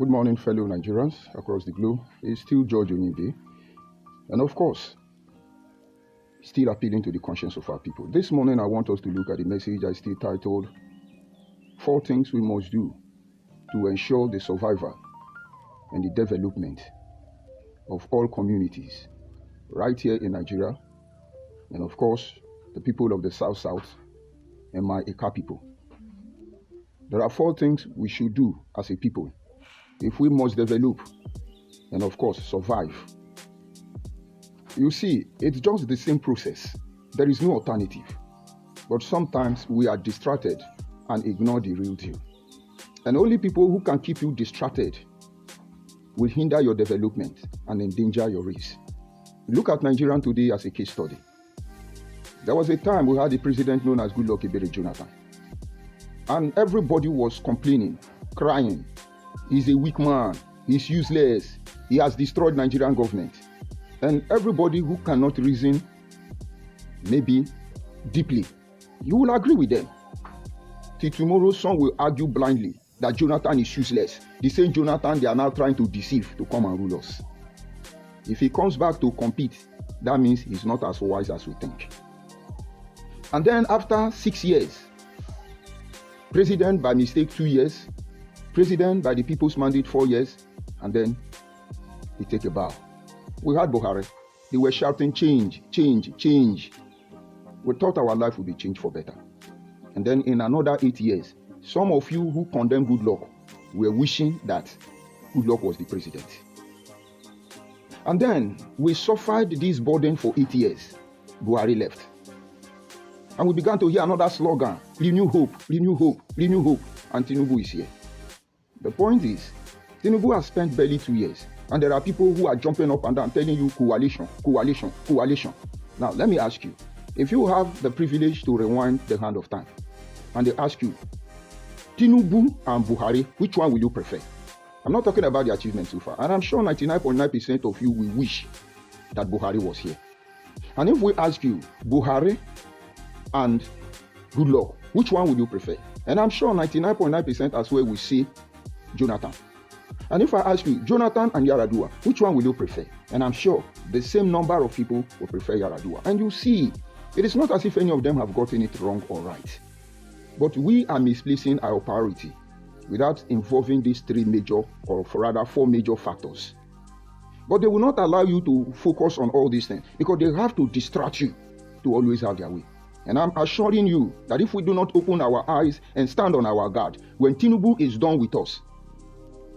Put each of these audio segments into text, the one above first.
Good morning, fellow Nigerians across the globe. It's still George Onyibe. And of course, still appealing to the conscience of our people. This morning, I want us to look at the message I still titled, 4 Things We Must Do to Ensure the Survival and the Development of all communities right here in Nigeria, and of course, the people of the South and my Eka people. There are 4 things we should do as a people if we must develop and of course survive. You see, it's just the same process. There is no alternative. But sometimes we are distracted and ignore the real deal. And only people who can keep you distracted will hinder your development and endanger your race. Look at Nigeria today as a case study. There was a time we had a president known as Goodluck Ebele Jonathan. And everybody was complaining, crying. He's a weak man. He's useless. He has destroyed Nigerian government. And everybody who cannot reason, maybe deeply, you will agree with them. Till tomorrow, some will argue blindly that Jonathan is useless. The same Jonathan they are now trying to deceive to come and rule us. If he comes back to compete, that means he's not as wise as we think. And then after 6 years, president by mistake 2 years, president by the people's mandate 4 years, and then he take a bow. We had Buhari. They were shouting, change, change, change. We thought our life would be changed for better. And then in another 8 years, some of you who condemn Goodluck were wishing that Goodluck was the president. And then we suffered this burden for 8 years. Buhari left. And we began to hear another slogan, renew hope, renew hope, renew hope. And Tinubu is here. The point is, Tinubu has spent barely 2 years. And there are people who are jumping up and down telling you coalition, coalition, coalition. Now, let me ask you, if you have the privilege to rewind the hand of time, and they ask you, Tinubu and Buhari, which one will you prefer? I'm not talking about the achievements so far. And I'm sure 99.9% of you will wish that Buhari was here. And if we ask you, Buhari and Goodluck, which one would you prefer? And I'm sure 99.9% as well will say Jonathan. And if I ask you, Jonathan and Yar'Adua, which one will you prefer? And I'm sure the same number of people will prefer Yar'Adua. And you see, it is not as if any of them have gotten it wrong or right. But we are misplacing our priority without involving these 3 major, or rather 4 major factors. But they will not allow you to focus on all these things because they have to distract you to always have their way. And I'm assuring you that if we do not open our eyes and stand on our guard, when Tinubu is done with us,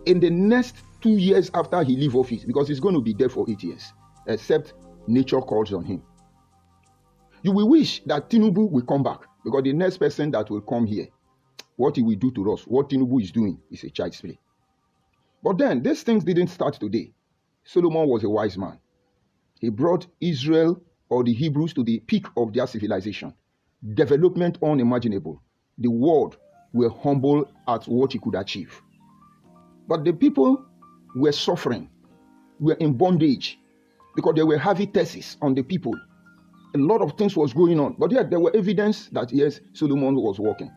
in the next 2 years after he leaves office, because he's going to be there for 8 years, except nature calls on him, you will wish that Tinubu will come back, because the next person that will come here, what he will do to us, what Tinubu is doing, is a child's play. But then, these things didn't start today. Solomon was a wise man. He brought Israel or the Hebrews to the peak of their civilization. Development unimaginable. The world were humble at what he could achieve. But the people were suffering, were in bondage, because there were heavy taxes on the people. A lot of things was going on, but yet there were evidence that yes, Solomon was working.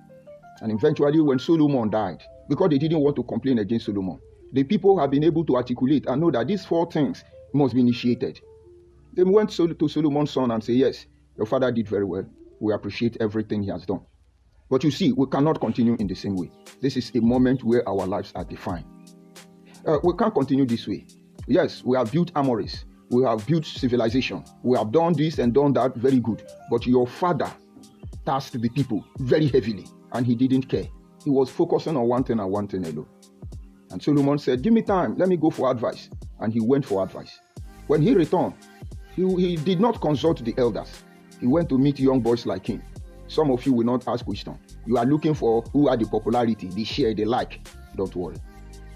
And eventually when Solomon died, because they didn't want to complain against Solomon, the people have been able to articulate and know that these 4 things must be initiated. They went to Solomon's son and said, yes, your father did very well. We appreciate everything he has done. But you see, we cannot continue in the same way. This is a moment where our lives are defined. We can't continue this way. Yes, we have built armories. We have built civilization. We have done this and done that, very good. But your father tasked the people very heavily, and he didn't care. He was focusing on one thing and one thing alone. And Solomon said, give me time, let me go for advice. And he went for advice. When he returned, he did not consult the elders. He went to meet young boys like him. Some of you will not ask question. You are looking for who are the popularity, the share, the like. Don't worry.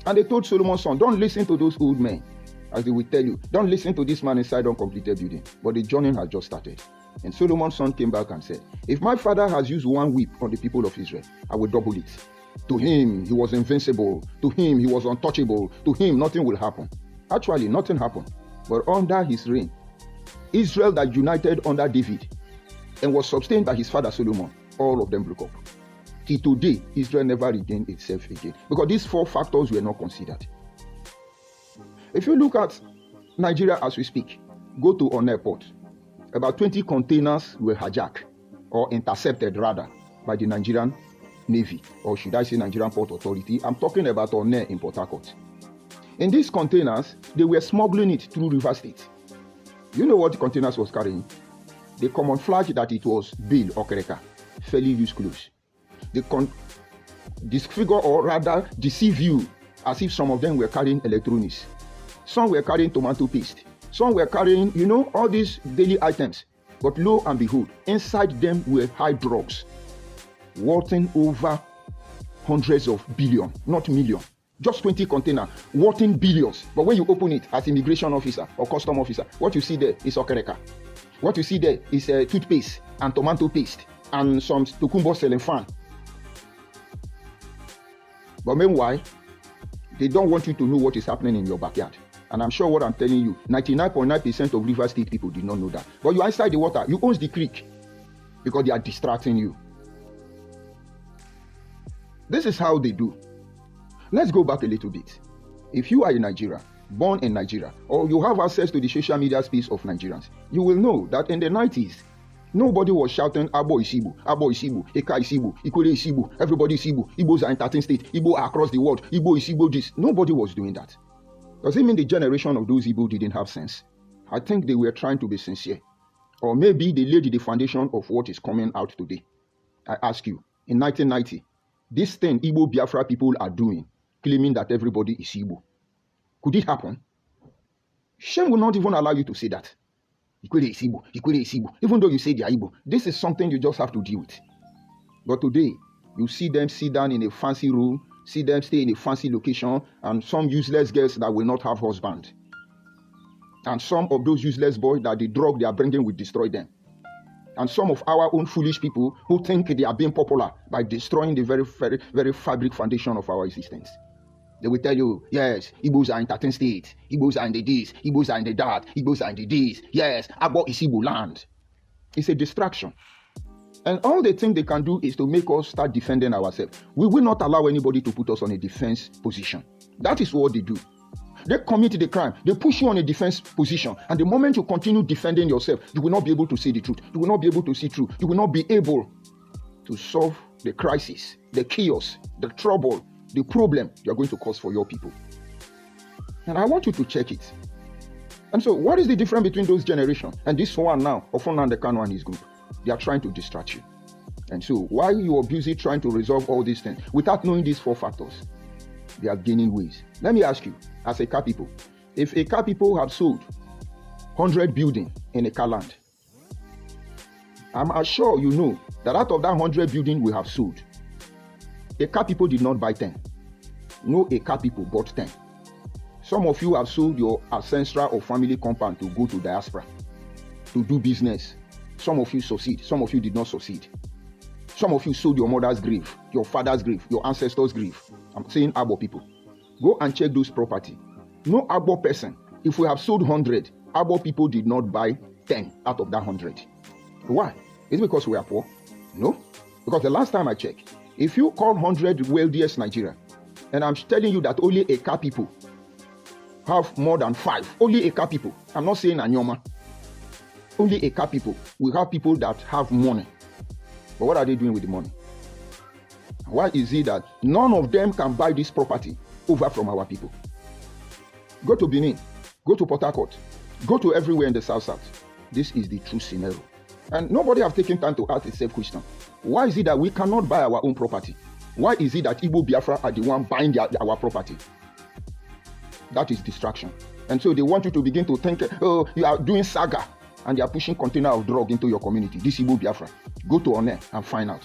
And they told Solomon's son, don't listen to those old men. As they will tell you, don't listen to this man inside uncompleted building. But the journey has just started. And Solomon's son came back and said, if my father has used one whip on the people of Israel, I will double it. To him, he was invincible. To him, he was untouchable. To him, nothing will happen. Actually, nothing happened. But under his reign, Israel that united under David and was sustained by his father Solomon, all of them broke up. Till today, Israel never regained itself again. Because these 4 factors were not considered. If you look at Nigeria as we speak, go to Onne Port. About 20 containers were hijacked or intercepted rather by the Nigerian Navy, or should I say Nigerian Port Authority. I'm talking about Onne in Port Harcourt. In these containers, they were smuggling it through River State. You know what the containers was carrying? They camouflaged that it was Bill Okereka, fairly used clothes. They disfigure or rather deceive you as if some of them were carrying electronics. Some were carrying tomato paste. Some were carrying, all these daily items. But lo and behold, inside them were high drugs, worth over hundreds of billions, not millions. Just 20 containers, worth billions. But when you open it as immigration officer or custom officer, what you see there is Okereka. What you see there is toothpaste and tomato paste and some Tokumbo selling fan. But meanwhile, they don't want you to know what is happening in your backyard. And I'm sure what I'm telling you, 99.9% of River State people did not know that. But you are inside the water, you own the creek because they are distracting you. This is how they do. Let's go back a little bit. If you are in Nigeria, born in Nigeria, or you have access to the social media space of Nigerians, you will know that in the 90s, nobody was shouting, Abo Isibu, Eka Isibu, Ikole Isibu, everybody Isibu, Igbos are in 13 states, Igbo are across the world, Igbo Isibu this. Nobody was doing that. Does it mean the generation of those Igbo didn't have sense? I think they were trying to be sincere. Or maybe they laid the foundation of what is coming out today. I ask you, in 1990, this thing Igbo Biafra people are doing, claiming that everybody is Igbo. Could it happen? Shame will not even allow you to say that. Ikwere is Igbo, Ikwere is Igbo. Even though you say they are Igbo, this is something you just have to deal with. But today, you see them sit down in a fancy room, see them stay in a fancy location, and some useless girls that will not have husband. And some of those useless boys that the drug they are bringing will destroy them. And some of our own foolish people who think they are being popular by destroying the very, very, very fabric foundation of our existence. They will tell you, yes, Igbos are in 13 states, Igbos are in the this, Igbos are in the that, Igbos are in the this. Yes, Abo is Igbo land. It's a distraction. And all they think they can do is to make us start defending ourselves. We will not allow anybody to put us on a defense position. That is what they do. They commit the crime. They push you on a defense position. And the moment you continue defending yourself, you will not be able to say the truth. You will not be able to see truth. You will not be able to solve the crisis, the chaos, the trouble, the problem you are going to cause for your people. And I want you to check it. And so what is the difference between those generations and this one now, Ofonande Kanu and his group? They are trying to distract you. And so while you are busy trying to resolve all these things, without knowing these four factors, they are gaining ways. Let me ask you, as a car people, if a car people have sold 100 buildings in a car land, I'm sure you know that out of that 100 buildings we have sold, a car people did not buy 10. No, a car people bought 10. Some of you have sold your ancestral or family compound to go to diaspora, to do business. Some of you succeed, some of you did not succeed. Some of you sold your mother's grave, your father's grave, your ancestors' grave. I'm saying Abo people. Go and check those property. No Abo person. If we have sold 100, Abo people did not buy 10 out of that 100. Why? Is it because we are poor? No. Because the last time I checked, if you call 100 wealthiest Nigeria, and I'm telling you that only a car people have more than 5, only a car people. I'm not saying Anyoma. Only a car people. We have people that have money. But what are they doing with the money? Why is it that none of them can buy this property over from our people? Go to Benin, go to Port Harcourt, go to everywhere in the South. This is the true scenario. And nobody have taken time to ask a safe question. Why is it that we cannot buy our own property? Why is it that Igbo Biafra are the one buying our property? That is distraction. And so they want you to begin to think, oh, you are doing saga, and they are pushing container of drug into your community. This Igbo Biafra. Go to Onne and find out.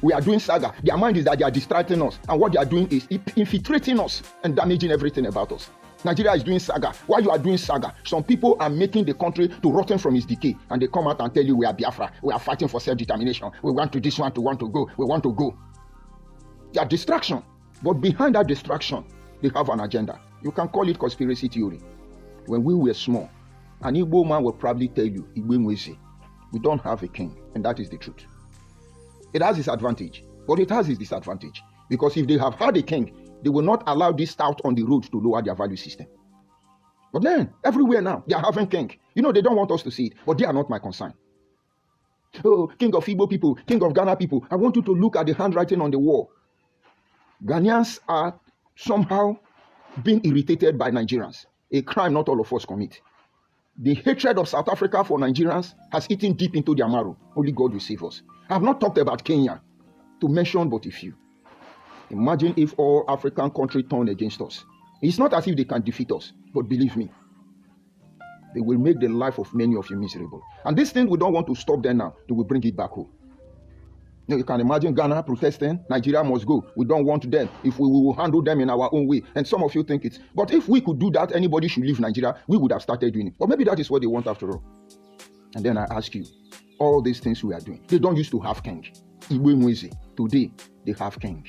We are doing saga. Their mind is that they are distracting us. And what they are doing is infiltrating us and damaging everything about us. Nigeria is doing saga. While you are doing saga, some people are making the country to rotten from its decay. And they come out and tell you we are Biafra. We are fighting for self-determination. We want to this one to want to go. We want to go. They are distraction. But behind that distraction, they have an agenda. You can call it conspiracy theory. When we were small, an Igbo man will probably tell you, we don't have a king. And that is the truth. It has its advantage, but it has its disadvantage. Because if they have had a king, they will not allow this stout on the road to lower their value system. But then, everywhere now, they are having king. They don't want us to see it, but they are not my concern. Oh, king of Igbo people, king of Ghana people, I want you to look at the handwriting on the wall. Ghanaians are somehow being irritated by Nigerians, a crime not all of us commit. The hatred of South Africa for Nigerians has eaten deep into their marrow. Only God will save us. I have not talked about Kenya, to mention but a few. Imagine if all African countries turn against us. It's not as if they can defeat us, but believe me, they will make the life of many of you miserable. And this thing, we don't want to stop there now. They will bring it back home. You can imagine Ghana protesting, Nigeria must go. We don't want them. If we will handle them in our own way. And some of you think it's... But if we could do that, anybody should leave Nigeria, we would have started doing it. But maybe that is what they want after all. And then I ask you, all these things we are doing, they don't used to have king. Today, they have king.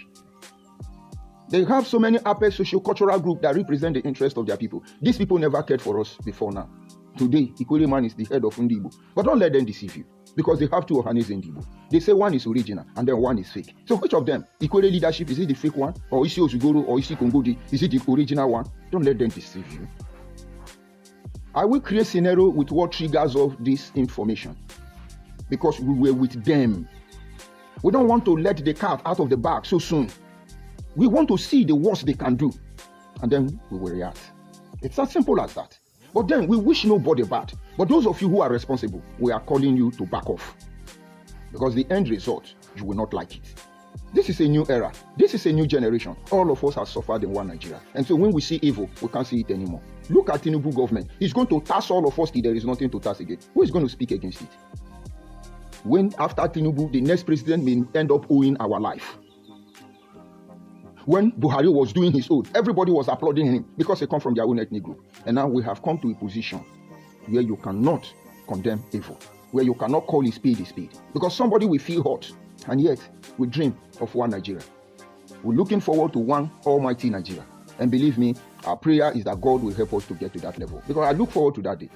They have so many upper socio-cultural groups that represent the interest of their people. These people never cared for us before now. Today, Ikole Man is the head of Ndibo. But don't let them deceive you. Because they have two Ohanes in Ndibo. They say one is original and then one is fake. So which of them? Ikole leadership, is it the fake one? Or Isi Osugoro or Isi Kongodi? Is it the original one? Don't let them deceive you. I will create a scenario with what triggers of this information. Because we were with them. We don't want to let the cat out of the bag so soon. We want to see the worst they can do. And then we will react. It's as simple as that. But then we wish nobody bad. But those of you who are responsible, we are calling you to back off. Because the end result, you will not like it. This is a new era. This is a new generation. All of us have suffered in one Nigeria. And so when we see evil, we can't see it anymore. Look at Tinubu government. He's going to tax all of us till there is nothing to tax again. Who is going to speak against it? When after Tinubu, the next president may end up owing our life. When Buhari was doing his own, everybody was applauding him because he comes from their own ethnic group. And now we have come to a position where you cannot condemn evil, where you cannot call a spade a spade. Because somebody will feel hot, and yet we dream of one Nigeria. We're looking forward to one almighty Nigeria. And believe me, our prayer is that God will help us to get to that level. Because I look forward to that day,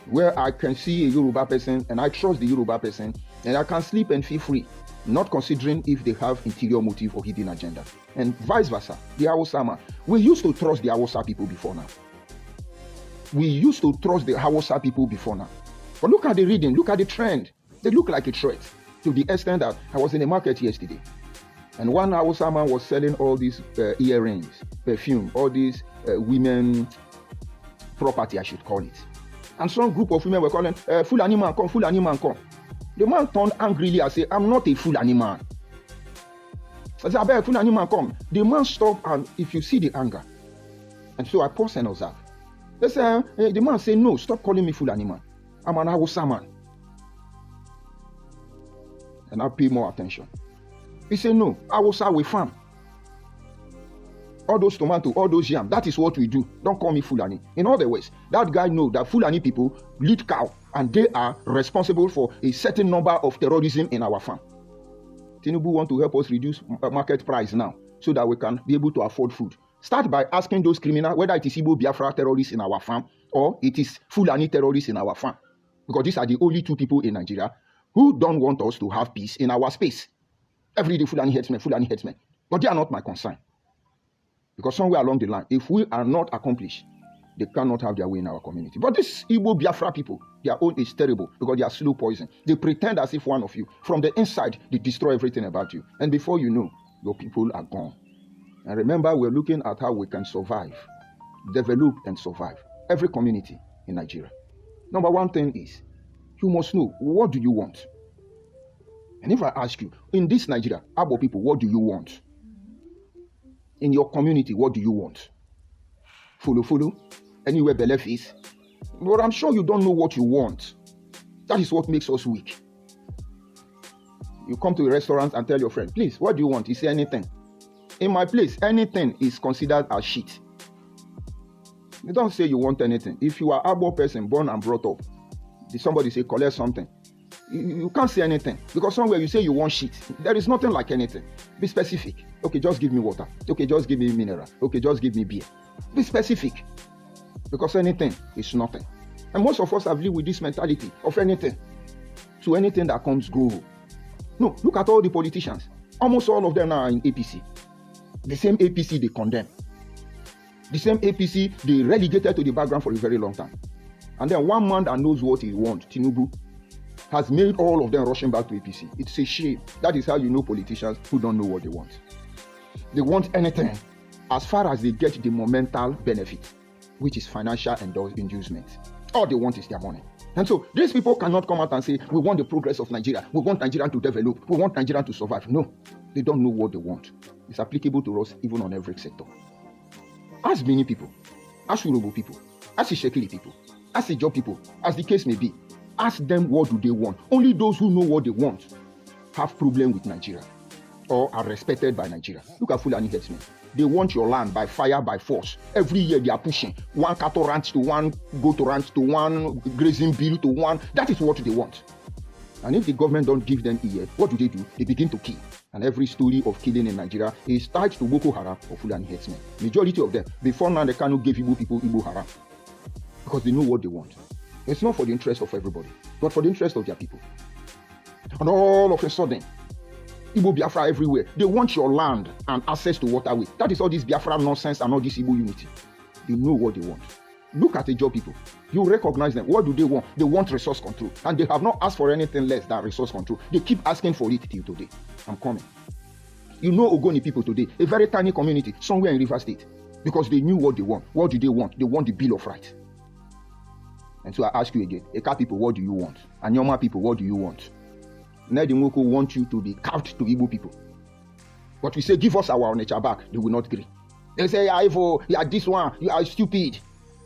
where I can see a Yoruba person, and I trust the Yoruba person, and I can sleep and feel free, not considering if they have interior motive or hidden agenda. And vice versa, the Hausa man. We used to trust the Hausa people before now. We used to trust the Hausa people before now. But look at the reading, look at the trend. They look like a threat to the extent that I was in the market yesterday. And one Hausa man was selling all these earrings, perfume, all these women property, I should call it. And some group of women were calling, Fulani man come, Fulani man come. The man turned angrily and said, I'm not a Fulani man. I said, I beg, Fulani man come. The man stopped, and if you see the anger. And so I paused and observed. They said, the man said, no, stop calling me Fulani man. I'm an Hausa man. And I pay more attention. He said, no, Hausa we farm. All those tomatoes, all those yam, that is what we do. Don't call me Fulani. In other words, that guy knows that Fulani people lead cow, and they are responsible for a certain number of terrorism in our farm. Tinubu want to help us reduce market price now, so that we can be able to afford food. Start by asking those criminals whether it is Igbo Biafra terrorists in our farm, or it is Fulani terrorists in our farm. Because these are the only two people in Nigeria who don't want us to have peace in our space. Every day Fulani headsmen. But they are not my concern. Because somewhere along the line, if we are not accomplished, they cannot have their way in our community. But these Igbo Biafra people, their own is terrible because they are slow poison. They pretend as if one of you, from the inside, they destroy everything about you. And before you know, your people are gone. And remember, we're looking at how we can survive, develop and survive. Every community in Nigeria. Number one thing is, you must know, what do you want? And if I ask you, in this Nigeria, Igbo people, what do you want? In your community, what do you want? Follow, anywhere belief is. But I'm sure you don't know what you want. That is what makes us weak. You come to a restaurant and tell your friend, please, what do you want? He say anything. In my place, anything is considered as shit. You don't say you want anything. If you are Igbo person, born and brought up, somebody say collect something. You can't say anything. Because somewhere you say you want shit. There is nothing like anything. Be specific. Okay, just give me water. Okay, just give me mineral. Okay, just give me beer. Be specific. Because anything is nothing. And most of us have lived with this mentality of anything. So anything that comes, go. No, look at all the politicians. Almost all of them are in APC. The same APC they condemn. The same APC, they relegated to the background for a very long time. And then one man that knows what he wants, Tinubu, has made all of them rushing back to APC. It's a shame. That is how you know politicians who don't know what they want. They want anything as far as they get the momental benefit, which is financial inducement. All they want is their money. And so these people cannot come out and say, we want the progress of Nigeria. We want Nigeria to develop. We want Nigeria to survive. No, they don't know what they want. It's applicable to us even on every sector. Ask many people, ask Yoruba people, ask the Shekiri people, ask the job people, as the case may be. Ask them what do they want. Only those who know what they want have problem with Nigeria or are respected by Nigeria. Look at Fulani herdsmen. They want your land by fire, by force. Every year they are pushing one cattle ranch to one goat ranch to one grazing bill to one. That is what they want. And if the government don't give them ear, what do? They begin to kill. And every story of killing in Nigeria is tied to Boko Haram or Fulani herdsmen. Majority of them, before now they cannot give Igbo people Igbo Haram because they know what they want. It's not for the interest of everybody, but for the interest of their people. And all of a sudden, Igbo Biafra everywhere. They want your land and access to waterway. That is all this Biafra nonsense and all this Igbo unity. They know what they want. Look at the job people. You recognize them. What do they want? They want resource control. And they have not asked for anything less than resource control. They keep asking for it till today. I'm coming. You know Ogoni people today, a very tiny community somewhere in River State, because they knew what they want. What do they want? They want the Bill of Rights. And so I ask you again, Eka people, what do you want? Anyoma people, what do you want? Nedi Nwoko want you to be carved to Igbo people. But we say, give us our nature back. They will not agree. They say, Ivo, you are this one, you are stupid.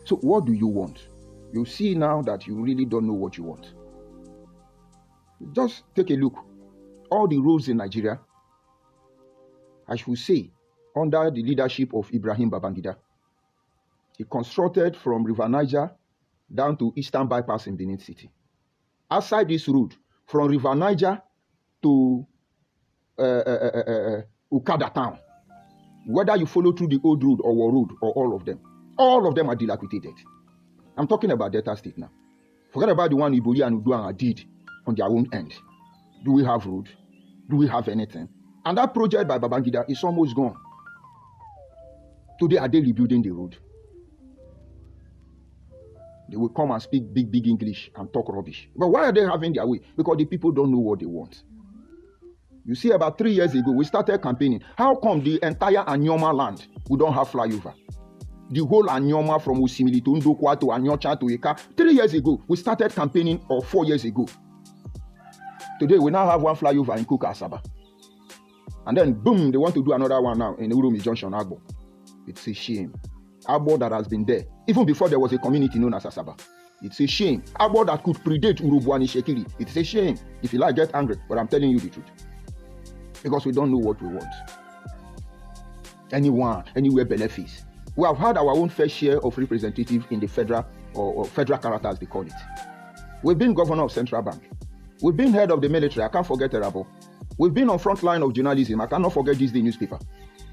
So what do you want? You see now that you really don't know what you want. Just take a look. All the roads in Nigeria, I should say, under the leadership of Ibrahim Babangida, he constructed from River Niger down to Eastern Bypass in Benin City. Outside this road, from River Niger to Ukada town, whether you follow through the old road or War Road or all of them are dilapidated. I'm talking about Delta State now. Forget about the one Ibori and Uduanga did on their own end. Do we have road? Do we have anything? And that project by Babangida is almost gone. Today, are they rebuilding the road? They will come and speak big English and talk rubbish. But why are they having their way? Because the people don't know what they want. You see, about 3 years ago, we started campaigning. How come the entire Anyoma land, we don't have flyover? The whole Anyoma from Osimili to Ndokwa to Anyocha to Eka. 3 years ago, we started campaigning, or 4 years ago. Today, we now have one flyover in Kuka Asaba. And then, boom, they want to do another one now in Urumi Junction, Agbo. It's a shame. Agbo that has been there, even before there was a community known as Asaba. It's a shame. Agbo that could predate Urubuani Shekiri. It's a shame. If you like, get angry, but I'm telling you the truth. Because we don't know what we want. Anyone, anywhere benefits. We have had our own fair share of representatives in the federal or federal character, as they call it. We've been governor of Central Bank. We've been head of the military. I can't forget Terabo. We've been on front line of journalism. I cannot forget this day newspaper.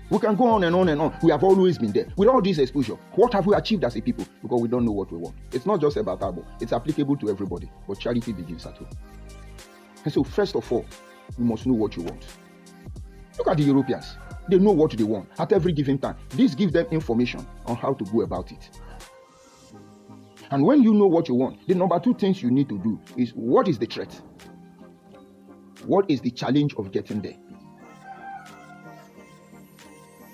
We can go on and on and on. We have always been there. With all this exposure, what have we achieved as a people? Because we don't know what we want. It's not just about Abo. It's applicable to everybody. But charity begins at home. And so first of all, you must know what you want. Look at the Europeans. They know what they want at every given time. This gives them information on how to go about it. And when you know what you want, the number 2 things you need to do is, what is the threat? What is the challenge of getting there?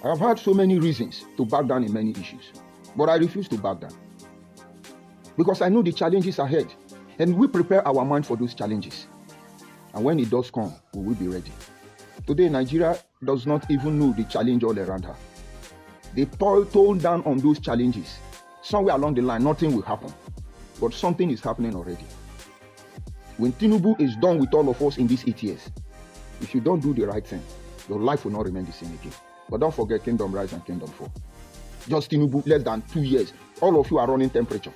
I have had so many reasons to back down in many issues, but I refuse to back down. Because I know the challenges ahead, and we prepare our mind for those challenges. And when it does come, we will be ready. Today, Nigeria does not even know the challenge all around her. They tone down on those challenges. Somewhere along the line, nothing will happen. But something is happening already. When Tinubu is done with all of us in these 8 years, if you don't do the right thing, your life will not remain the same again. But don't forget, kingdom rise and kingdom fall. Just Tinubu, less than 2 years, all of you are running temperature.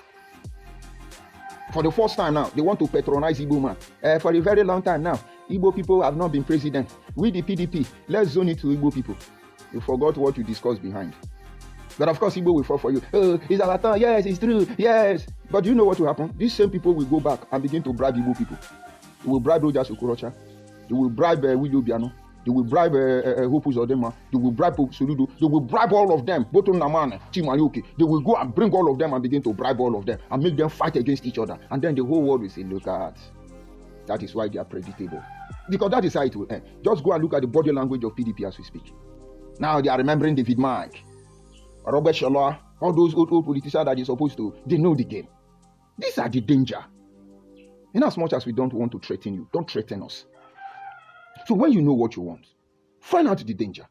For the first time now, they want to patronize Igbo man. For a very long time now, Igbo people have not been president. We the PDP, let's zone it to Igbo people. You forgot what you discussed behind. But of course, Igbo will fall for you. Oh, it's our turn. Yes, it's true. Yes. But you know what will happen? These same people will go back and begin to bribe Igbo people. They will bribe Rojas Okorocha. They will bribe Willie Obiano. They will bribe Hope Uzodinma. They will bribe Soludo. They will bribe all of them. Both Namane, Team Ayoke. They will go and bring all of them and begin to bribe all of them and make them fight against each other. And then the whole world will say, look at. That is why they are predictable. Because that is how it will end. Just go and look at the body language of PDP as we speak. Now they are remembering David Mark, Robert Shola, all those old politicians that you're supposed to. They know the game. These are the danger. In as much as we don't want to threaten you, don't threaten us. So when you know what you want, find out the danger.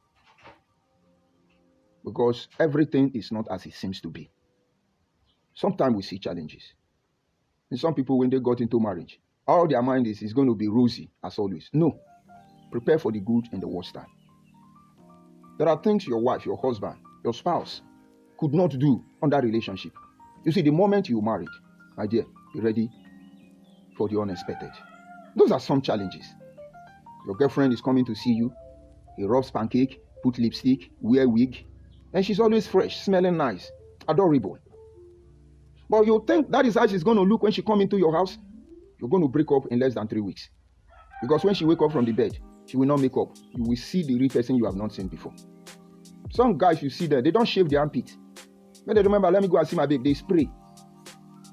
Because everything is not as it seems to be. Sometimes we see challenges. And some people, when they got into marriage, all their mind is going to be rosy as always. No. Prepare for the good and the worst time. There are things your wife, your husband, your spouse could not do on that relationship. You see, the moment you married, my dear, be ready for the unexpected. Those are some challenges. Your girlfriend is coming to see you. He rubs pancake, put lipstick, wear wig, and she's always fresh, smelling nice, adorable. But you think that is how she's going to look when she comes into your house? You're going to break up in less than 3 weeks. Because when she wakes up from the bed, she will not make up. You will see the real person you have not seen before. Some guys, you see them, they don't shave their armpit. When they remember, let me go and see my babe, they spray.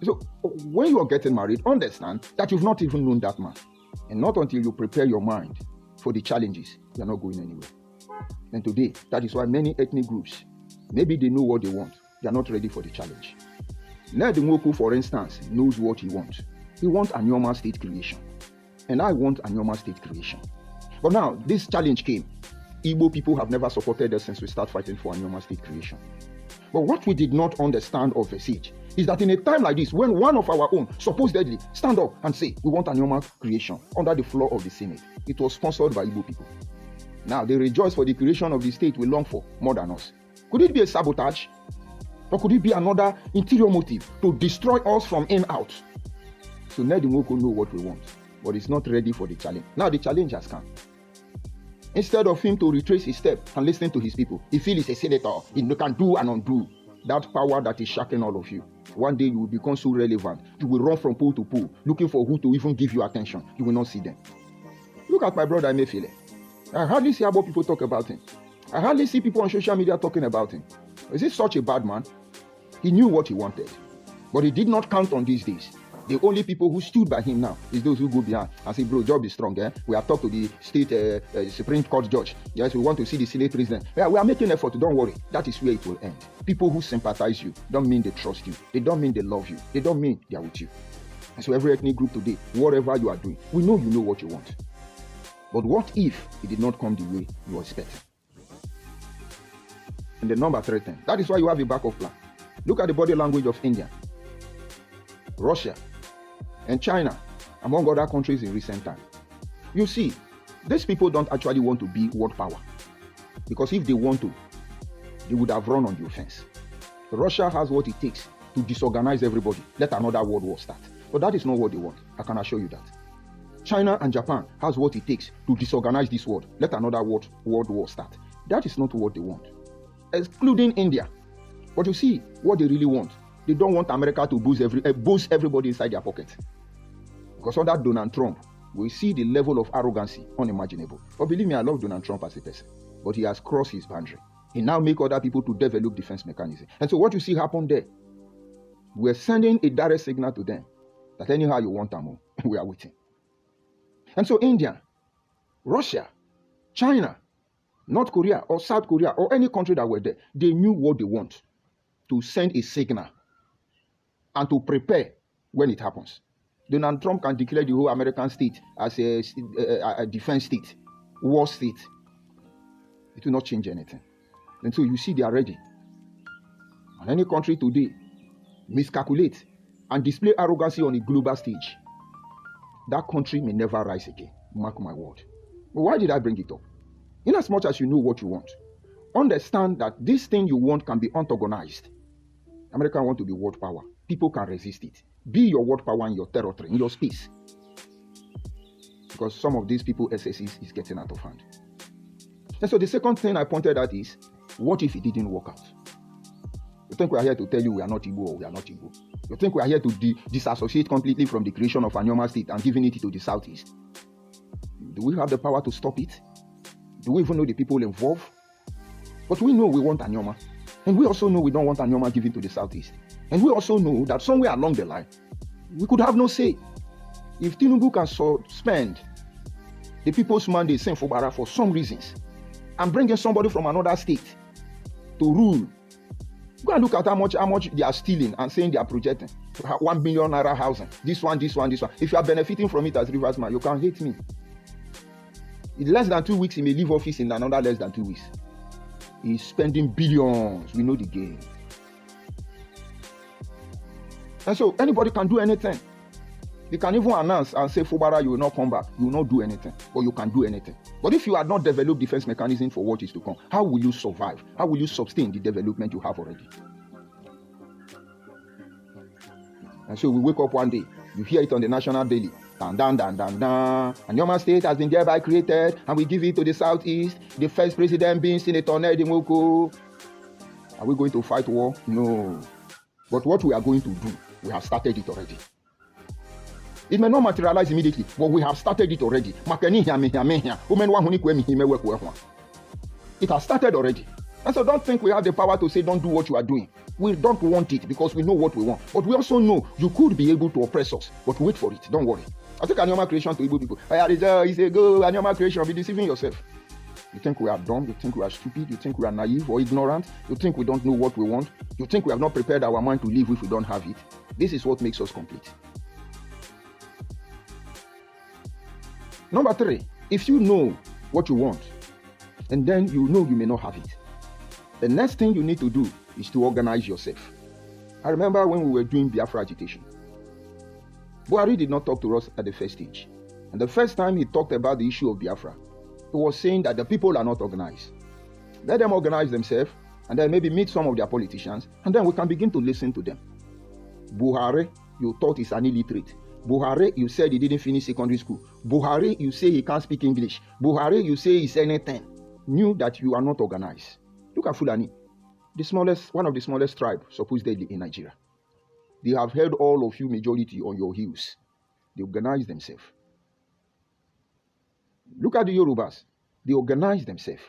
So when you are getting married, understand that you've not even known that man. And not until you prepare your mind for the challenges, you're not going anywhere. And today, that is why many ethnic groups, maybe they know what they want. They are not ready for the challenge. Ned Nwoko, for instance, knows what he wants. He wants a normal state creation. And I want a normal state creation. But now, this challenge came. Igbo people have never supported us since we started fighting for a normal state creation. But what we did not understand or envisage is that in a time like this, when one of our own supposedly stand up and say, we want a normal creation under the floor of the Senate, it was sponsored by Igbo people. Now, they rejoice for the creation of the state we long for more than us. Could it be a sabotage? Or could it be another interior motive to destroy us from in out? So Ned Nwoko knows what we want, but he's not ready for the challenge. Now the challenge has come. Instead of him to retrace his steps and listen to his people, he feels he's a senator, he can do and undo. That power that is shaking all of you. One day you will become so relevant. You will run from pole to pole, looking for who to even give you attention. You will not see them. Look at my brother Emefiele. I hardly see about people talk about him. I hardly see people on social media talking about him. Is he such a bad man? He knew what he wanted. But he did not count on these days. The only people who stood by him now is those who go behind and say, bro, job is strong. We have talked to the state Supreme Court judge. Yes, we want to see the Senate president. Yeah, we are making effort. Don't worry. That is where it will end. People who sympathize you don't mean they trust you. They don't mean they love you. They don't mean they are with you. And so every ethnic group today, whatever you are doing, we know you know what you want. But what if it did not come the way you were expecting? And the number 3 thing. That is why you have a backup plan. Look at the body language of India, Russia, and China, among other countries in recent time. You see, these people don't actually want to be world power. Because if they want to, they would have run on the offense. Russia has what it takes to disorganize everybody. Let another world war start. But that is not what they want. I can assure you that. China and Japan has what it takes to disorganize this world. Let another world war start. That is not what they want. Excluding India. But you see, what they really want, they don't want America to boost everybody inside their pocket. Because under Donald Trump, we see the level of arrogancy unimaginable. But believe me, I love Donald Trump as a person. But he has crossed his boundary. He now makes other people to develop defense mechanism. And so what you see happen there, we're sending a direct signal to them that anyhow you want them, we are waiting. And so India, Russia, China, North Korea or South Korea or any country that were there, they knew what they want to send a signal and to prepare when it happens. Donald Trump can declare the whole American state as a defense state, war state. It will not change anything. And so you see they are ready. And any country today miscalculate and display arrogancy on a global stage, that country may never rise again. Mark my word. But why did I bring it up? In as much as you know what you want, understand that this thing you want can be antagonized. America want to be world power. People can resist it. Be your world power in your territory, in your space. Because some of these people, SSEs, is getting out of hand. And so the second thing I pointed out is, what if it didn't work out? You think we are here to tell you we are not Igbo or we are not Igbo? You think we are here to disassociate completely from the creation of a normal state and giving it to the Southeast? Do we have the power to stop it? Do we even know the people involved? But we know we want Anyoma. And we also know we don't want Anyoma given to the Southeast. And we also know that somewhere along the line, we could have no say. If Tinubu can suspend the People's Mandate sent for Fubara for some reasons and bring in somebody from another state to rule, go and look at how much they are stealing and saying they are projecting. 1 billion naira housing. This one. If you are benefiting from it as Rivers man, you can hate me. In less than 2 weeks, he may leave office in another less than 2 weeks. He's spending billions. We know the game. And so anybody can do anything. You can even announce and say, Fubara, you will not come back. You will not do anything. But you can do anything. But if you had not developed defense mechanism for what is to come, how will you survive? How will you sustain the development you have already? And so we wake up one day, you hear it on the national daily. Dan, dan, dan, dan, dan. Anyoma State has been thereby created, and we give it to the Southeast. The first president being Senator Ned Nwoko. Are we going to fight war? No. But what we are going to do, we have started it already. It may not materialize immediately, but we have started it already. It has started already. And so don't think we have the power to say don't do what you are doing. We don't want it because we know what we want. But we also know you could be able to oppress us. But wait for it. Don't worry. I take Anyoma creation to Igbo people. He say, go, Anyoma creation, be deceiving yourself. You think we are dumb? You think we are stupid? You think we are naive or ignorant? You think we don't know what we want? You think we have not prepared our mind to live if we don't have it? This is what makes us complete. Number 3, if you know what you want, and then you know you may not have it, the next thing you need to do is to organize yourself. I remember when we were doing Biafra agitation, Buhari did not talk to us at the first stage. And the first time he talked about the issue of Biafra, he was saying that the people are not organized. Let them organize themselves, and then maybe meet some of their politicians, and then we can begin to listen to them. Buhari, you thought he's an illiterate. Buhari, you said he didn't finish secondary school. Buhari, you say he can't speak English. Buhari, you say he's anything. Knew that you are not organized. Look at Fulani, one of the smallest tribes supposedly in Nigeria. They have held all of you majority on your heels. They organize themselves. Look at the Yorubas. They organize themselves.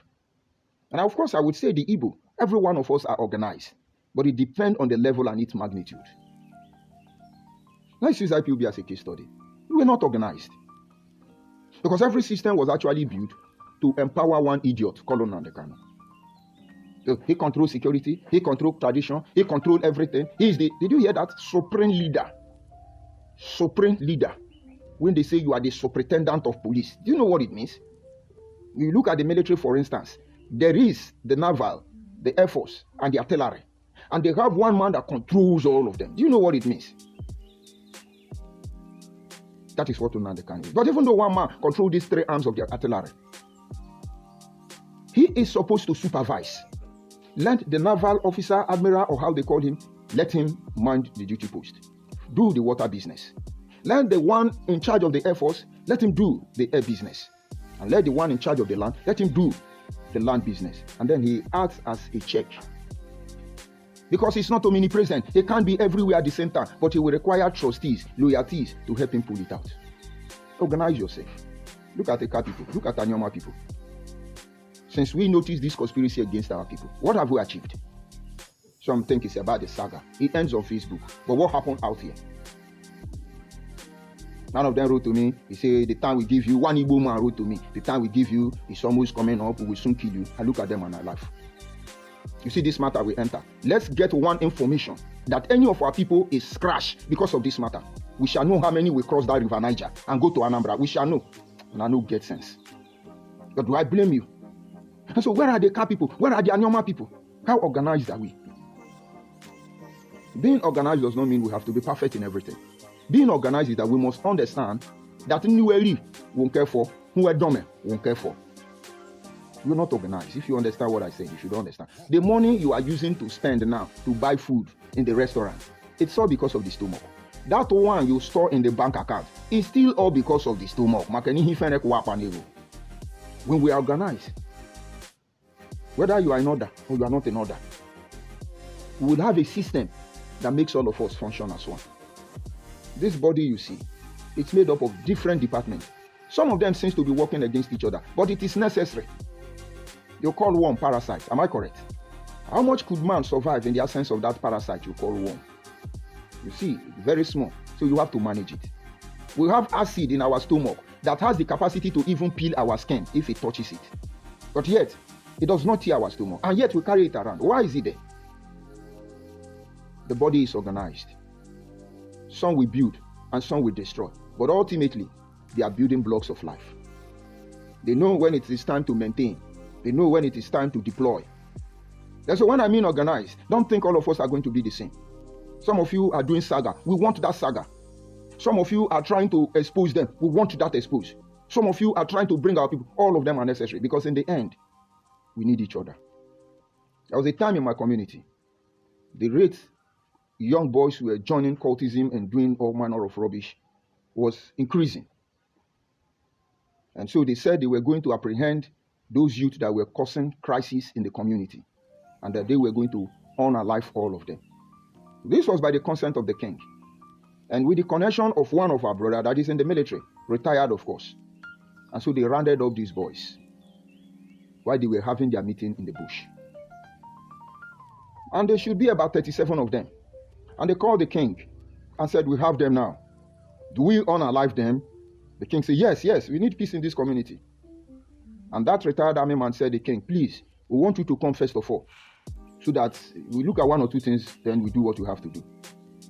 And of course, I would say the Igbo. Every one of us are organized. But it depends on the level and its magnitude. Let's use IPOB as a case study. We were not organized. Because every system was actually built to empower one idiot, Colonel Nnamdi Kanu. So he controls security, he controls tradition, he controls everything. He is did you hear that? Supreme leader. Supreme leader. When they say you are the superintendent of police, do you know what it means? You look at the military, for instance, there is the naval, the air force, and the artillery. And they have one man that controls all of them. Do you know what it means? That is what Nnamdi Kanu is. But even though one man controls these 3 arms of the artillery, he is supposed to supervise. Let the naval officer, admiral, or how they call him, let him mind the duty post. Do the water business. Let the one in charge of the air force, let him do the air business. And let the one in charge of the land, let him do the land business. And then he acts as a check. Because he's not omnipresent. He can't be everywhere at the same time. But he will require trustees, loyalties to help him pull it out. Organize yourself. Look at the Eka people. Look at Anyoma people. Since we noticed this conspiracy against our people, what have we achieved? Some think it's about the saga. It ends on Facebook. But what happened out here? None of them wrote to me. He said, the time we give you, one Igbo man wrote to me, the time we give you is almost coming up. We will soon kill you. I look at them and I laugh. You see, this matter will enter. Let's get one information that any of our people is scratched because of this matter. We shall know how many will cross that river Niger and go to Anambra. We shall know. And I know get sense. But do I blame you? And so where are the Eka people? Where are the Anyoma people? How organized are we? Being organized does not mean we have to be perfect in everything. Being organized is that we must understand that Nweri won't care for, Nwedome won't care for. You're not organized. If you understand what I say, you should understand. The money you are using to spend now to buy food in the restaurant, it's all because of the stomach. That one you store in the bank account is still all because of the stomach. When we are organized, whether you are in order or you are not in order, we will have a system that makes all of us function as one. This body you see, it's made up of different departments. Some of them seems to be working against each other, but it is necessary. You call worm parasite. Am I correct? How much could man survive in the absence of that parasite you call worm? You see, very small. So you have to manage it. We have acid in our stomach that has the capacity to even peel our skin if it touches it. But yet, it does not tear our stomach. And yet we carry it around. Why is it there? The body is organized. Some we build and some we destroy. But ultimately, they are building blocks of life. They know when it is time to maintain. They know when it is time to deploy. And so when I mean organized, don't think all of us are going to be the same. Some of you are doing saga. We want that saga. Some of you are trying to expose them. We want that exposed. Some of you are trying to bring our people. All of them are necessary because in the end, we need each other. There was a time in my community, the rate young boys who were joining cultism and doing all manner of rubbish was increasing. And so they said they were going to apprehend those youth that were causing crisis in the community and that they were going to unalive all of them. This was by the consent of the king. And with the connection of one of our brothers that is in the military, retired of course. And so they rounded up these boys while they were having their meeting in the bush. And there should be about 37 of them. And they called the king and said, we have them now. Do we unalive them? The king said, yes, we need peace in this community. And that retired army man said, the king, please, we want you to come first of all, so that we look at one or two things, then we do what we have to do.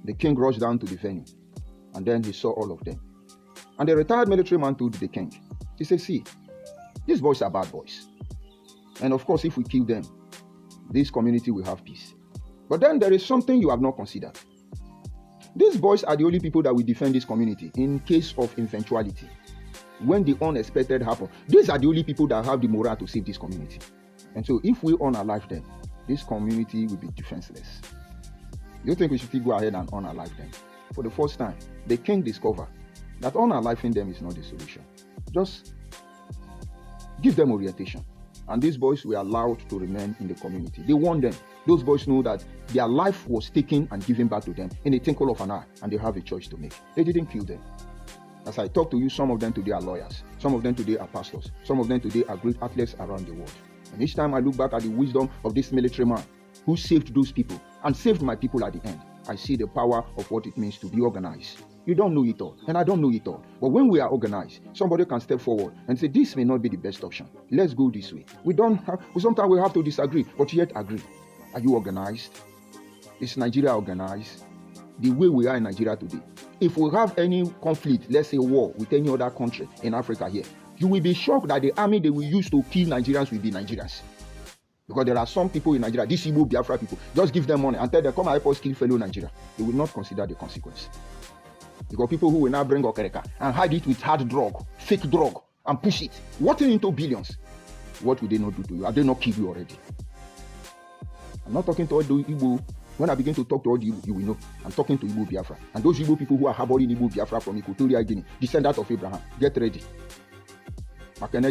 The king rushed down to the venue, and then he saw all of them. And the retired military man told the king, he said, see, these boys are bad boys. And of course, if we kill them, this community will have peace. But then there is something you have not considered. These boys are the only people that will defend this community in case of eventuality. When the unexpected happens, these are the only people that have the morale to save this community. And so if we unalive them, this community will be defenseless. You think we should still go ahead and unalive them? For the first time, the king discovered that unaliving them is not the solution. Just give them orientation. And these boys were allowed to remain in the community. They warned them. Those boys know that their life was taken and given back to them in a twinkle of an eye, and they have a choice to make. They didn't kill them. As I talk to you, some of them today are lawyers. Some of them today are pastors. Some of them today are great athletes around the world. And each time I look back at the wisdom of this military man who saved those people and saved my people at the end, I see the power of what it means to be organized. You don't know it all, and I don't know it all. But when we are organized, somebody can step forward and say, this may not be the best option. Let's go this way. Sometimes we have to disagree, but yet agree. Are you organized? Is Nigeria organized? The way we are in Nigeria today. If we have any conflict, let's say war, with any other country in Africa here, you will be shocked that the army they will use to kill Nigerians will be Nigerians. Because there are some people in Nigeria, these Igbo Biafra people, just give them money and tell them, come and help us kill fellow Nigeria. They will not consider the consequence. Because people who will now bring Okereka and hide it with hard drug, fake drug, and push it, working into billions, what will they not do to you? Have they not killed you already? I'm not talking to all the Igbo. When I begin to talk to all the Igbo, you will know. I'm talking to Igbo Biafra. And those Igbo people who are harboring Igbo Biafra from Equatorial Guinea, descendants of Abraham, get ready. You can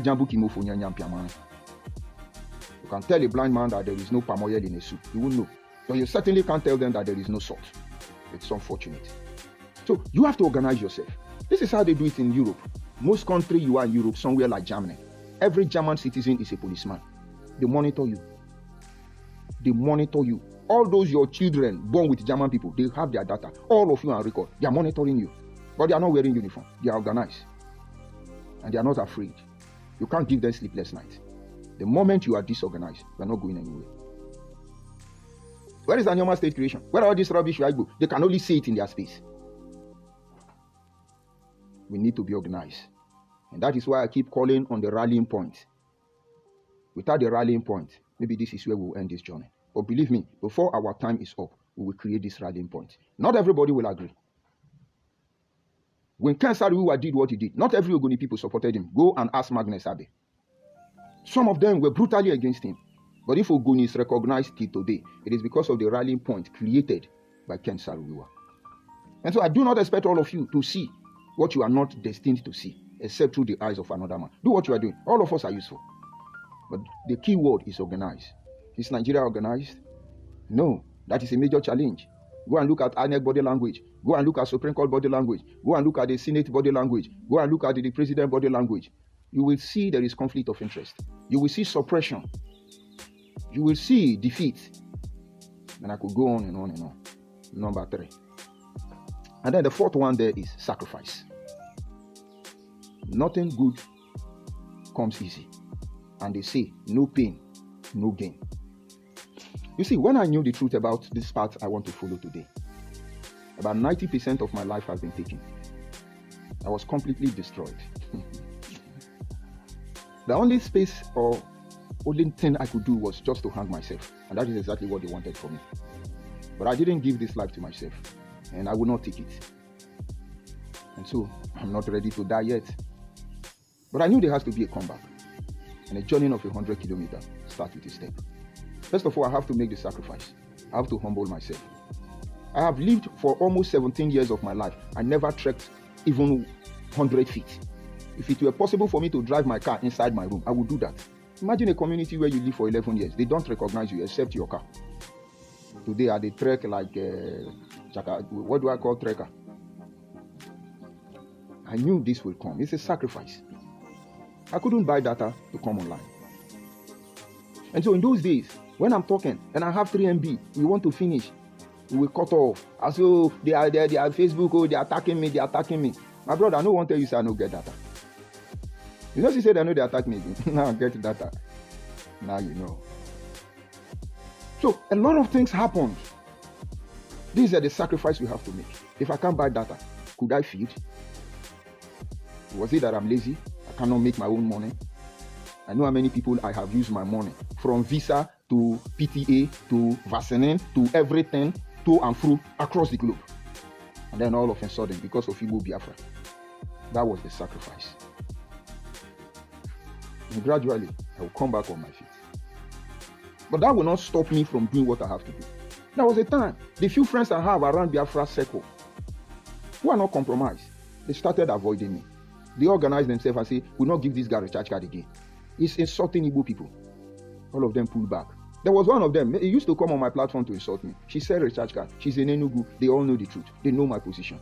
tell a blind man that there is no palm oil in a soup. He won't know. But you certainly can't tell them that there is no salt. It's unfortunate. So you have to organize yourself. This is how they do it in Europe. Most countries you are in Europe, somewhere like Germany, every German citizen is a policeman. They monitor you. They monitor you. All those your children born with German people, they have their data. All of you are on record. They are monitoring you. But they are not wearing uniform. They are organized. And they are not afraid. You can't give them sleepless nights. The moment you are disorganized, you are not going anywhere. Where is Anyama State creation? Where are all this rubbish? They can only say it in their space. We need to be organized. And that is why I keep calling on the rallying point. Without the rallying point, maybe this is where we will end this journey. But believe me, before our time is up, we will create this rallying point. Not everybody will agree. When Ken Saro-Wiwa did what he did, not every Ogoni people supported him. Go and ask Magnus Abe. Some of them were brutally against him. But if Ogoni is recognized till today, it is because of the rallying point created by Ken Saro-Wiwa. And so I do not expect all of you to see what you are not destined to see, except through the eyes of another man. Do what you are doing. All of us are useful. But the key word is organized. Is Nigeria organized? No. That is a major challenge. Go and look at INEC body language. Go and look at Supreme Court body language. Go and look at the Senate body language. Go and look at the President body language. You will see there is conflict of interest. You will see suppression. You will see defeat. And I could go on and on and on. Number 3. And then the 4th one there is sacrifice. Nothing good comes easy. And they say, no pain, no gain. You see, when I knew the truth about this path I want to follow today, about 90% of my life has been taken. I was completely destroyed. The only space or only thing I could do was just to hang myself. And that is exactly what they wanted from me. But I didn't give this life to myself. And I will not take it. And so, I'm not ready to die yet. But I knew there has to be a comeback. And a journey of 100 kilometers starts with a step. First of all, I have to make the sacrifice. I have to humble myself. I have lived for almost 17 years of my life. I never trekked even 100 feet. If it were possible for me to drive my car inside my room, I would do that. Imagine a community where you live for 11 years. They don't recognize you except your car. Today, I trek like, what do I call trekker? I knew this will come. It's a sacrifice. I couldn't buy data to come online. And so in those days, when I'm talking and I have 3 MB, we want to finish, we will cut off. I say, oh, they are Facebook, oh, they are attacking me. My brother, I don't want to tell you, say I don't get data. You know, she said, I know they attack me. Now I get data. Now you know. So a lot of things happened. These are the sacrifices we have to make. If I can't buy data, could I feed? Was it that I'm lazy? I cannot make my own money? I know how many people I have used my money. From Visa to PTA to Vaseline to everything, to and fro across the globe. And then all of a sudden, because of Igbo Biafra, that was the sacrifice. And gradually, I will come back on my feet. But that will not stop me from doing what I have to do. There was a time, the few friends I have around Biafra circle, who are not compromised, they started avoiding me. They organized themselves and say, we'll not give this guy a recharge card again. It's insulting Igbo people. All of them pulled back. There was one of them, he used to come on my platform to insult me. She said recharge card. She's in Enugu. They all know the truth. They know my position.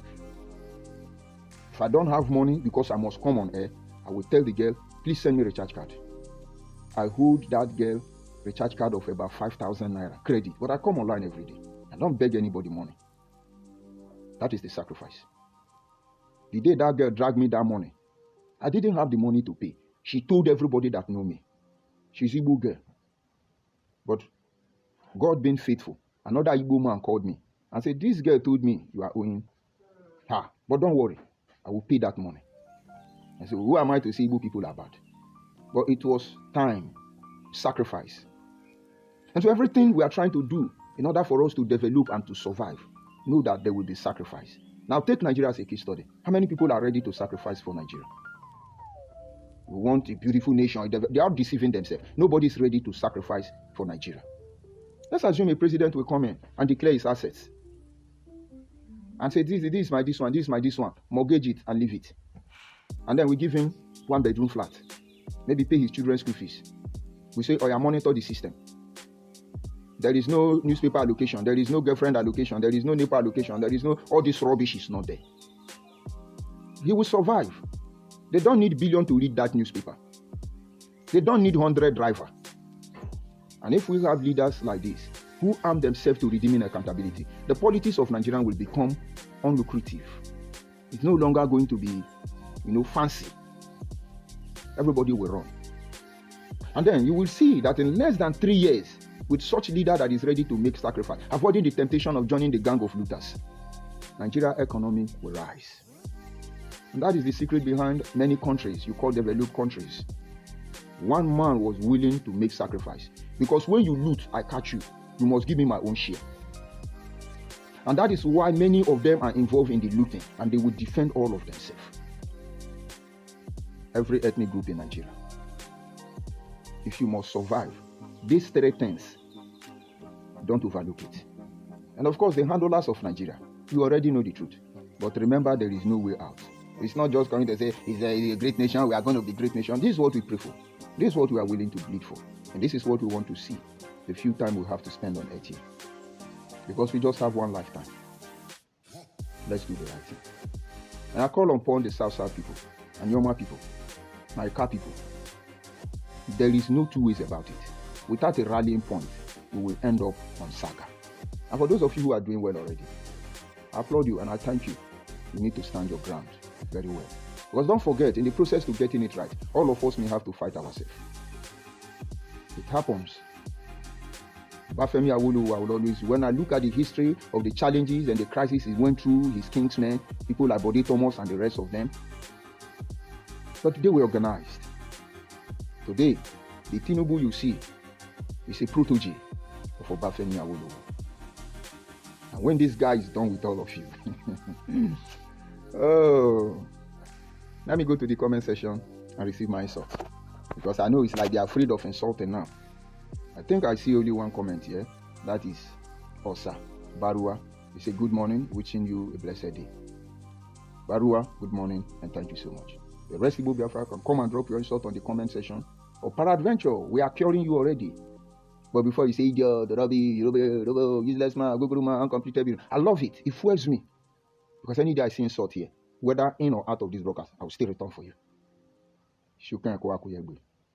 If I don't have money because I must come on air, I will tell the girl, please send me a recharge card. I hold that girl recharge card of about 5,000 naira credit, but I come online every day. I don't beg anybody money. That is the sacrifice. The day that girl dragged me that money, I didn't have the money to pay. She told everybody that know me. She's Igbo girl. But God being faithful, another Igbo man called me and said, this girl told me you are owing her. But don't worry, I will pay that money. I said, who am I to say Igbo people are bad? But it was time, sacrifice. And so everything we are trying to do in order for us to develop and to survive, know that there will be sacrifice. Now take Nigeria as a case study. How many people are ready to sacrifice for Nigeria? We want a beautiful nation. They are deceiving themselves. Nobody is ready to sacrifice for Nigeria. Let's assume a president will come in and declare his assets and say, this is my this one, mortgage it and leave it. And then we give him 1-bedroom flat. Maybe pay his children's school fees. We say, oh, yeah, monitor the system. There is no newspaper allocation. There is no girlfriend allocation. There is no NEPA allocation. There is no, all this rubbish is not there. He will survive. They don't need billion to read that newspaper. They don't need 100 driver. And if we have leaders like this, who arm themselves to redeeming accountability, the politics of Nigeria will become unlucrative. It's no longer going to be, fancy. Everybody will run. And then you will see that in less than 3 years, with such leader that is ready to make sacrifice, avoiding the temptation of joining the gang of looters, Nigeria economy will rise. And that is the secret behind many countries you call developed countries. One man was willing to make sacrifice. Because when you loot, I catch you. You must give me my own share. And that is why many of them are involved in the looting, and they will defend all of themselves. Every ethnic group in Nigeria. If you must survive, these 3 things, don't overlook it. And of course, the handlers of Nigeria, you already know the truth. But remember, there is no way out. It's not just going to say, it's a great nation, we are going to be a great nation. This is what we pray for. This is what we are willing to bleed for. And this is what we want to see the few time we have to spend on earth here. Because we just have one lifetime. Let's do the right thing. And I call upon the South people, and Yoma people, Naika people. There is no two ways about it. without a rallying point, we will end up on saga. And for those of you who are doing well already, I applaud you and I thank you. You need to stand your ground very well. Because don't forget, in the process to getting it right, all of us may have to fight ourselves. It happens. Bafemi Awolowo, I will always, when I look at the history of the challenges and the crises he went through, his kingsmen, people like Bode Thomas and the rest of them, but today we're organized. Today, the Tinubu you see is a protege of Obafemi Awolowo. And when this guy is done with all of you, oh, let me go to the comment section and receive my insult. Because I know it's like they're afraid of insulting now. I think I see only one comment here. That is Osa Barua. He said, good morning, wishing you a blessed day. Barua, good morning, and thank you so much. The rest of Biafra can come and drop your insult on the comment section. Or peradventure, we are curing you already. But before you say, idiot, useless man, Google man, uncompleted, I love it. It fuels me. Because any day I see insult here, whether in or out of this broadcast, I will still return for you. Shukran kwa kuyegbe.